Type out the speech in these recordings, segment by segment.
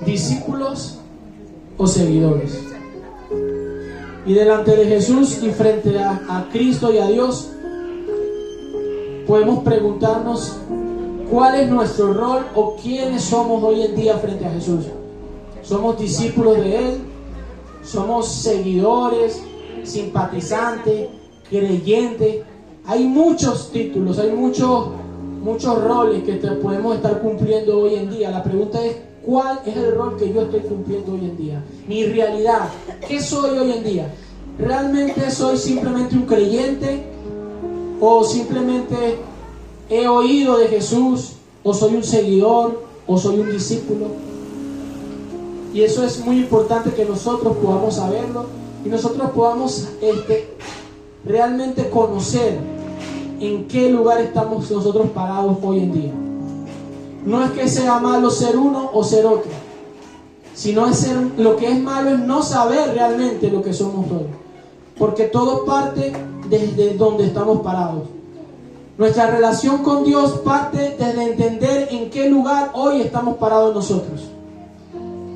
¿Discípulos o seguidores? Y delante de Jesús y frente a Cristo y a Dios, podemos preguntarnos cuál es nuestro rol o quiénes somos hoy en día frente a Jesús. ¿Somos discípulos de Él? ¿Somos seguidores, simpatizantes, creyentes? Hay muchos títulos, hay muchos roles que podemos estar cumpliendo hoy en día. La pregunta es, ¿cuál es el rol que yo estoy cumpliendo hoy en día? Mi realidad, ¿qué soy hoy en día? ¿Realmente soy simplemente un creyente? ¿O simplemente he oído de Jesús? ¿O soy un seguidor? ¿O soy un discípulo? Y eso es muy importante que nosotros podamos saberlo y nosotros podamos realmente conocer en qué lugar estamos nosotros parados hoy en día. No es que sea malo ser uno o ser otro, sino lo que es malo es no saber realmente lo que somos hoy, porque todo parte desde donde estamos parados. Nuestra relación con Dios parte desde entender en qué lugar hoy estamos parados nosotros.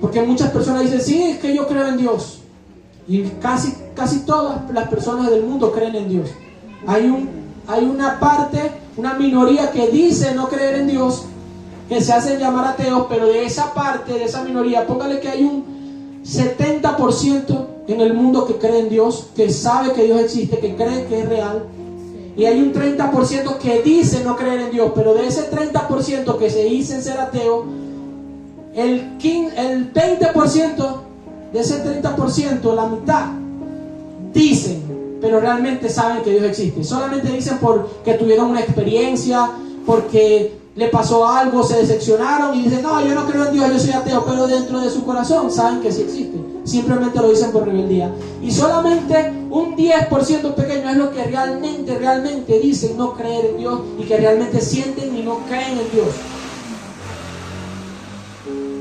Porque muchas personas dicen, sí, es que yo creo en Dios. Y casi todas las personas del mundo creen en Dios. Hay una parte, una minoría que dice no creer en Dios, que se hacen llamar ateos, pero de esa parte, de esa minoría, póngale que hay un 70% en el mundo que cree en Dios, que sabe que Dios existe, que cree que es real. Y hay un 30% que dice no creer en Dios, pero de ese 30% que se dicen ser ateos, el 20% de ese 30%, la mitad, dicen, pero realmente saben que Dios existe. Solamente dicen porque tuvieron una experiencia, porque le pasó algo, se decepcionaron y dicen, no, yo no creo en Dios, yo soy ateo, pero dentro de su corazón saben que sí existe. Simplemente lo dicen por rebeldía. Y solamente un 10% pequeño es lo que realmente dicen no creer en Dios y que realmente sienten y no creen en Dios.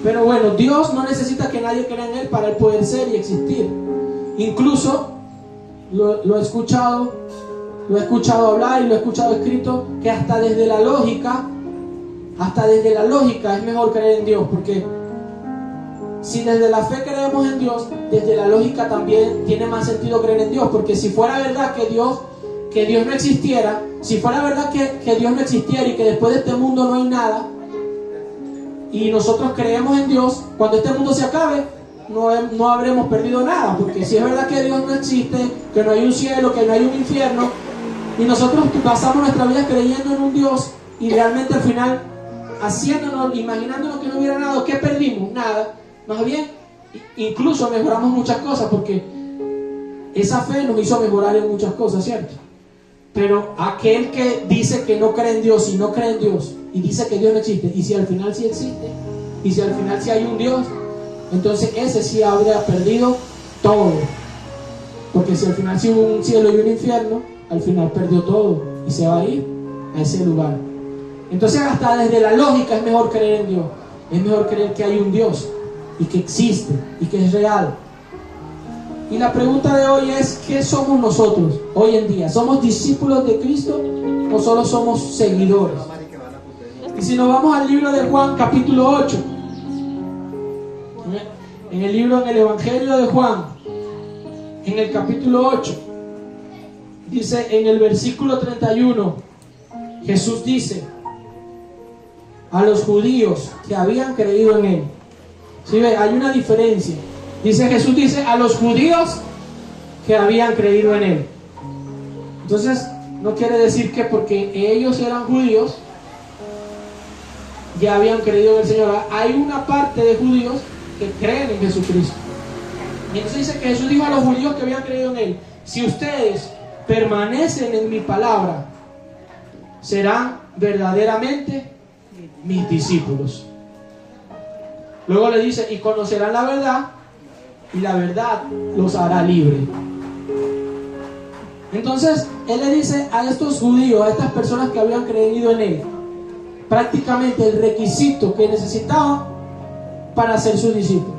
Pero bueno, Dios no necesita que nadie crea en Él para Él poder ser y existir. Incluso lo he escuchado hablar y lo he escuchado escrito, que hasta desde la lógica es mejor creer en Dios, porque si desde la fe creemos en Dios, desde la lógica también tiene más sentido creer en Dios, porque si fuera verdad que Dios no existiera, si fuera verdad que Dios no existiera y que después de este mundo no hay nada, y nosotros creemos en Dios, cuando este mundo se acabe, no habremos perdido nada, porque si es verdad que Dios no existe, que no hay un cielo, que no hay un infierno, y nosotros pasamos nuestra vida creyendo en un Dios, y realmente al final, imaginándonos que no hubiera nada, ¿qué perdimos? Nada. Más bien, incluso mejoramos muchas cosas, porque esa fe nos hizo mejorar en muchas cosas, ¿cierto? Pero aquel que dice que no cree en Dios y no cree en Dios, y dice que Dios no existe, y si al final sí existe, y si al final sí hay un Dios, entonces ese sí habría perdido todo. Porque si al final sí hubo un cielo y un infierno, al final perdió todo y se va a ir a ese lugar. Entonces hasta desde la lógica es mejor creer en Dios. Es mejor creer que hay un Dios y que existe y que es real. Y la pregunta de hoy es, ¿qué somos nosotros hoy en día? ¿Somos discípulos de Cristo o solo somos seguidores? Y si nos vamos al libro de Juan, capítulo 8, en el Evangelio de Juan, en el capítulo 8, dice en el versículo 31, Jesús dice a los judíos que habían creído en Él. ¿Sí ve? Hay una diferencia. Jesús dice a los judíos que habían creído en Él. Entonces, no quiere decir que porque ellos eran judíos, ya habían creído en el Señor. Hay una parte de judíos que creen en Jesucristo. Y entonces dice que Jesús dijo a los judíos que habían creído en Él: si ustedes permanecen en mi palabra, serán verdaderamente mis discípulos. Luego le dice: y conocerán la verdad, y la verdad los hará libres. Entonces Él le dice a estos judíos, a estas personas que habían creído en Él, prácticamente el requisito que necesitaban para ser sus discípulos.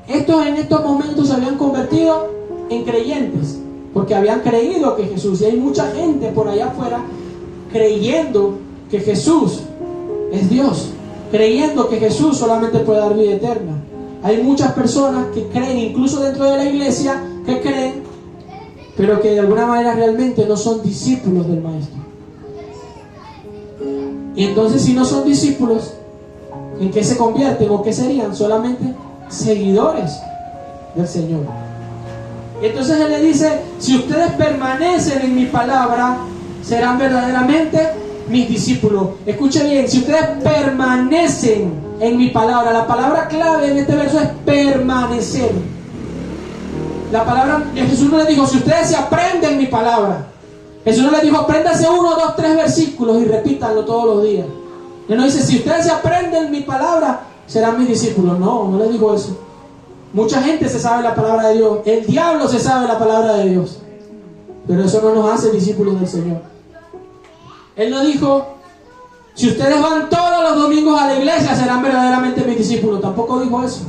Estos en estos momentos se habían convertido en creyentes, porque habían creído que Jesús, y hay mucha gente por allá afuera creyendo que Jesús es Dios, creyendo que Jesús solamente puede dar vida eterna. Hay muchas personas que creen, incluso dentro de la iglesia, que creen, pero que de alguna manera realmente no son discípulos del Maestro. Y entonces, si no son discípulos, ¿en qué se convierten o qué serían? Solamente seguidores del Señor. Y entonces Él le dice: si ustedes permanecen en mi palabra, serán verdaderamente mis discípulos. Escuche bien, si ustedes permanecen en mi palabra, la palabra clave en este verso es permanecer. La palabra, Jesús no le dijo: si ustedes se aprenden mi palabra. Jesús no le dijo: apréndase 1, 2, 3 versículos y repítanlo todos los días. Él no dice: si ustedes se aprenden mi palabra, serán mis discípulos. No, no le dijo eso. Mucha gente se sabe la palabra de Dios. El diablo se sabe la palabra de Dios. Pero eso no nos hace discípulos del Señor. Él no dijo: si ustedes van todos los domingos a la iglesia, serán verdaderamente mis discípulos. Tampoco dijo eso.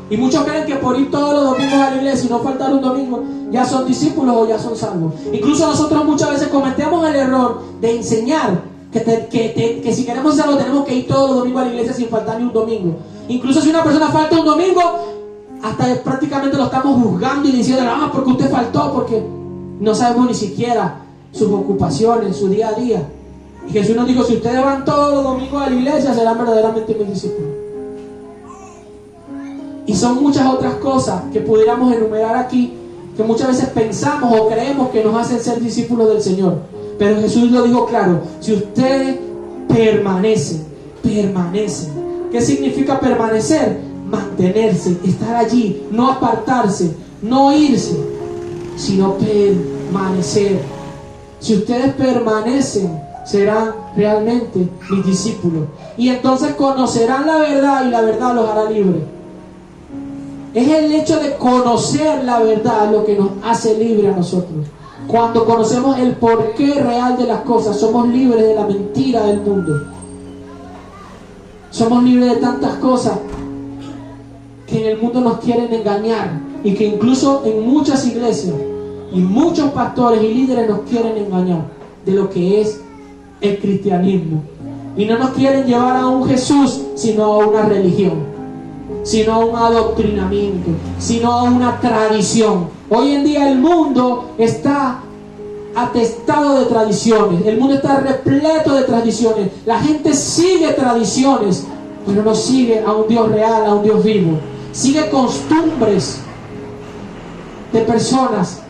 Y muchos creen que por ir todos los domingos a la iglesia y no faltar un domingo, ya son discípulos o ya son salvos. Incluso nosotros muchas veces cometemos el error de enseñar que si queremos ser salvos tenemos que ir todos los domingos a la iglesia sin faltar ni un domingo. Incluso si una persona falta un domingo, hasta prácticamente lo estamos juzgando y diciendo: ah, porque usted faltó, porque no sabemos ni siquiera sus ocupaciones, su día a día. Y Jesús nos dijo: si ustedes van todos los domingos a la iglesia, serán verdaderamente mis discípulos. Y son muchas otras cosas que pudiéramos enumerar aquí, que muchas veces pensamos o creemos que nos hacen ser discípulos del Señor. Pero Jesús lo dijo claro: si ustedes permanecen. ¿Qué significa permanecer? Mantenerse, estar allí, no apartarse, no irse, sino permanecer. Si ustedes permanecen, serán realmente mis discípulos. Y entonces conocerán la verdad y la verdad los hará libres. Es el hecho de conocer la verdad lo que nos hace libres a nosotros. Cuando conocemos el porqué real de las cosas, somos libres de la mentira del mundo. Somos libres de tantas cosas que en el mundo nos quieren engañar, y que incluso en muchas iglesias y muchos pastores y líderes nos quieren engañar de lo que es el cristianismo. Y no nos quieren llevar a un Jesús, sino a una religión, sino a un adoctrinamiento, sino a una tradición. Hoy en día el mundo está atestado de tradiciones, el mundo está repleto de tradiciones. La gente sigue tradiciones, pero no sigue a un Dios real, a un Dios vivo. Sigue costumbres de personas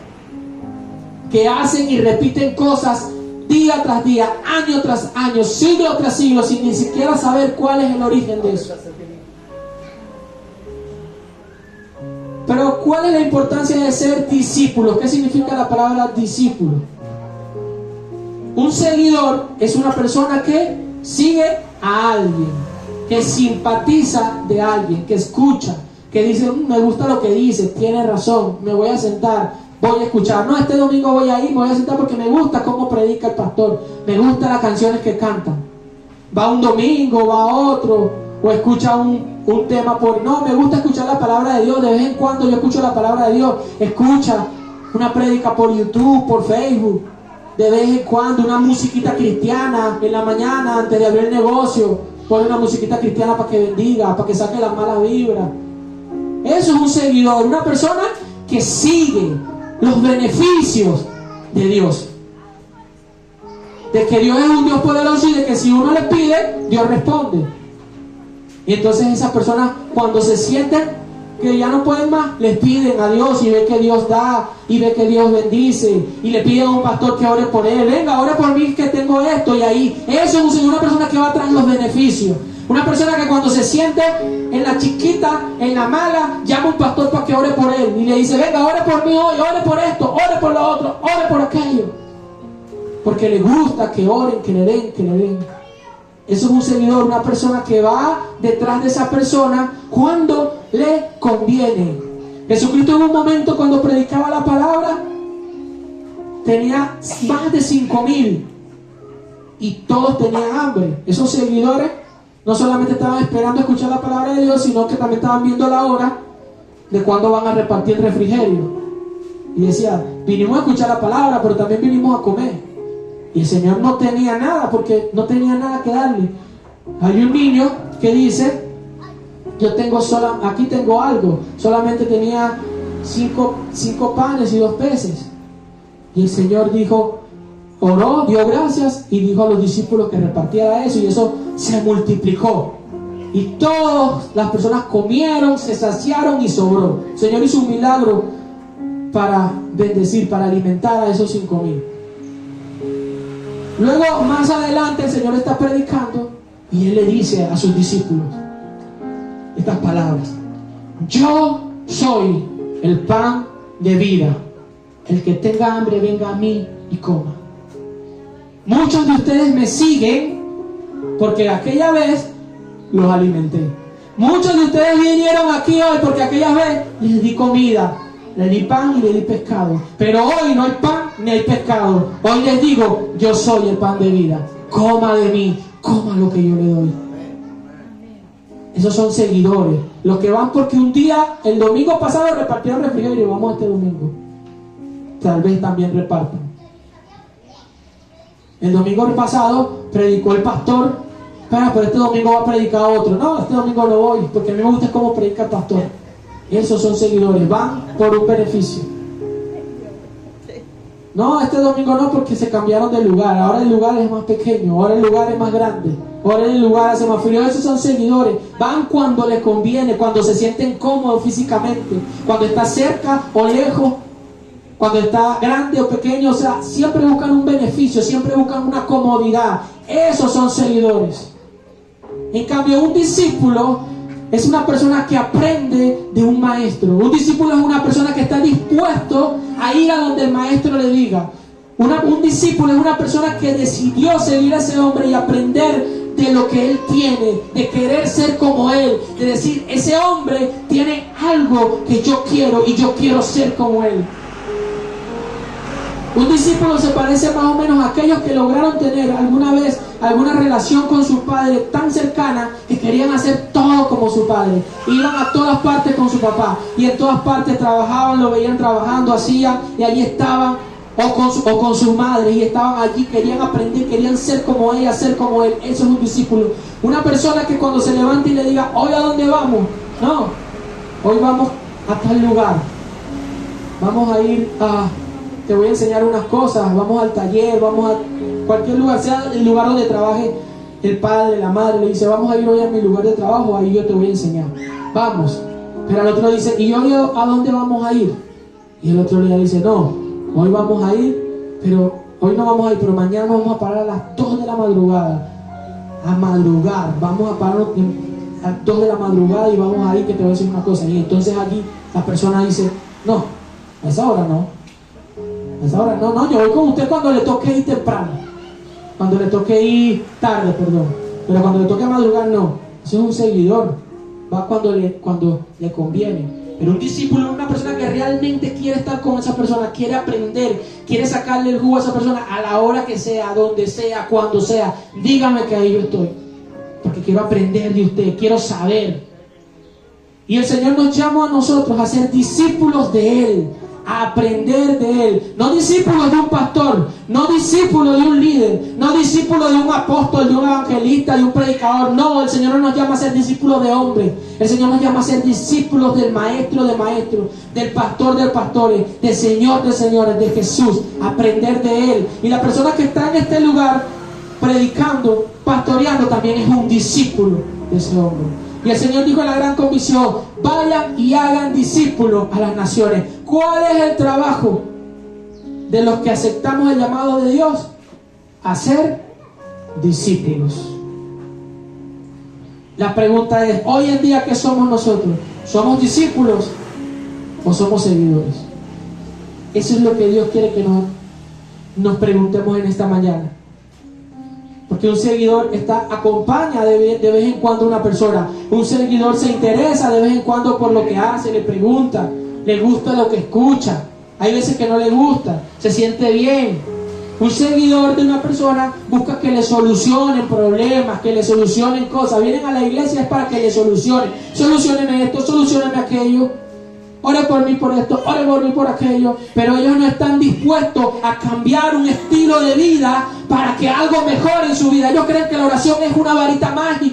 que hacen y repiten cosas día tras día, año tras año, siglo tras siglo, sin ni siquiera saber cuál es el origen de eso. Pero ¿cuál es la importancia de ser discípulo? ¿Qué significa la palabra discípulo? Un seguidor es una persona que sigue a alguien, que simpatiza de alguien, que escucha, que dice: me gusta lo que dice, tiene razón, me voy a sentar, voy a escuchar. No, este domingo voy a ir, me voy a sentar porque me gusta cómo predica el pastor, me gustan las canciones que cantan. Va un domingo, va otro, o escucha un tema por... No, me gusta escuchar la palabra de Dios, de vez en cuando yo escucho la palabra de Dios. Escucha una prédica por YouTube, por Facebook, de vez en cuando una musiquita cristiana en la mañana antes de abrir el negocio. Pone una musiquita cristiana para que bendiga, para que saque las malas vibras. Eso es un seguidor, una persona que sigue los beneficios de Dios, de que Dios es un Dios poderoso y de que si uno le pide, Dios responde. Y entonces esas personas, cuando se sienten que ya no pueden más, les piden a Dios y ven que Dios da y ven que Dios bendice, y le piden a un pastor que ore por él: venga, ore por mí que tengo esto. Y ahí, eso es una persona que va tras los beneficios. Una persona que cuando se siente en la chiquita, en la mala, llama a un pastor para que ore por él y le dice: venga, ore por mí hoy, ore por esto, ore por lo otro, ore por aquello, porque le gusta que oren, que le den, que le den. Eso es un seguidor, una persona que va detrás de esa persona cuando le conviene. Jesucristo en un momento, cuando predicaba la palabra, tenía más de 5,000 y todos tenían hambre. Esos seguidores no solamente estaban esperando escuchar la palabra de Dios, sino que también estaban viendo la hora de cuándo van a repartir refrigerio. Y decía: vinimos a escuchar la palabra, pero también vinimos a comer. Y el Señor no tenía nada, porque no tenía nada que darle. Hay un niño que dice, aquí tengo algo, solamente tenía cinco panes y 2 peces. Y el Señor dijo, oró, dio gracias y dijo a los discípulos que repartiera eso, y eso se multiplicó. Y todas las personas comieron, se saciaron y sobró. El Señor hizo un milagro para bendecir, para alimentar a esos 5,000. Luego, más adelante, el Señor está predicando y Él le dice a sus discípulos estas palabras: yo soy el pan de vida. El que tenga hambre, venga a mí y coma. Muchos de ustedes me siguen porque aquella vez los alimenté. Muchos de ustedes vinieron aquí hoy porque aquella vez les di comida, les di pan y les di pescado. Pero hoy no hay pan ni hay pescado. Hoy les digo, yo soy el pan de vida. Coma de mí, coma lo que yo le doy. Esos son seguidores, los que van porque un día, el domingo pasado repartieron refrigerio, vamos este domingo. Tal vez también repartan. El domingo pasado predicó el pastor, pero este domingo va a predicar otro. No, este domingo no voy, porque a mí me gusta cómo predica el pastor. Esos son seguidores, van por un beneficio. No, este domingo no, porque se cambiaron de lugar. Ahora el lugar es más pequeño, ahora el lugar es más grande, ahora el lugar hace más frío. Esos son seguidores. Van cuando les conviene, cuando se sienten cómodos físicamente, cuando está cerca o lejos, cuando está grande o pequeño. O sea, siempre buscan un beneficio, siempre buscan una comodidad. Esos son seguidores. En cambio, un discípulo es una persona que aprende de un maestro. Un discípulo es una persona que está dispuesto a ir a donde el maestro le diga. Un discípulo es una persona que decidió seguir a ese hombre y aprender de lo que él tiene, de querer ser como él, de decir, ese hombre tiene algo que yo quiero y yo quiero ser como él. Un discípulo se parece más o menos a aquellos que lograron tener alguna vez alguna relación con su padre tan cercana que querían hacer todo como su padre. Iban a todas partes con su papá y en todas partes trabajaban, lo veían trabajando, hacían y allí estaban, o con su madre, y estaban allí, querían aprender, querían ser como ella, ser como él. Eso es un discípulo. Una persona que cuando se levante y le diga, hoy ¿a dónde vamos? No, hoy vamos a tal lugar, vamos a ir a... te voy a enseñar unas cosas, vamos al taller, vamos a cualquier lugar, sea el lugar donde trabaje el padre, la madre, le dice, vamos a ir hoy a mi lugar de trabajo, ahí yo te voy a enseñar. Vamos. Pero el otro dice, ¿y hoy a dónde vamos a ir? Y el otro le dice, no, hoy vamos a ir, pero hoy no vamos a ir, pero mañana vamos a parar a las 2 de la madrugada. A madrugar, vamos a parar a las 2 de la madrugada y vamos a ir, que te voy a decir una cosa. Y entonces aquí la persona dice, no, a esa hora no. Ahora, no, yo voy con usted cuando le toque ir temprano, cuando le toque ir tarde, perdón, pero cuando le toque madrugar no. Ese es un seguidor, va cuando le conviene. Pero un discípulo es una persona que realmente quiere estar con esa persona, quiere aprender, quiere sacarle el jugo a esa persona a la hora que sea, donde sea, cuando sea. Dígame que ahí yo estoy, porque quiero aprender de usted, quiero saber. Y el Señor nos llama a nosotros a ser discípulos de Él, a aprender de Él. No discípulos de un pastor, no discípulos de un líder, no discípulos de un apóstol, de un evangelista, de un predicador. No, el Señor no nos llama a ser discípulos de hombres. El Señor nos llama a ser discípulos del maestro de maestros, del pastor de pastores, del Señor de señores, de Jesús. Aprender de Él. Y la persona que está en este lugar predicando, pastoreando, también es un discípulo de ese hombre. Y el Señor dijo en la gran comisión, vayan y hagan discípulos a las naciones. ¿Cuál es el trabajo de los que aceptamos el llamado de Dios? Hacer discípulos. La pregunta es, hoy en día, ¿qué somos nosotros? ¿Somos discípulos o somos seguidores? Eso es lo que Dios quiere que nos preguntemos en esta mañana. Porque un seguidor acompaña de vez en cuando a una persona. Un seguidor se interesa de vez en cuando por lo que hace, le pregunta, le gusta lo que escucha. Hay veces que no le gusta, se siente bien. Un seguidor de una persona busca que le solucionen problemas, que le solucionen cosas. Vienen a la iglesia es para que le solucionen. Solucionen esto, solucionen aquello. Ore por mí por esto, ore por mí por aquello. Pero ellos no están dispuestos a cambiar un estilo de vida para que algo mejore en su vida. Ellos creen que la oración es una varita mágica.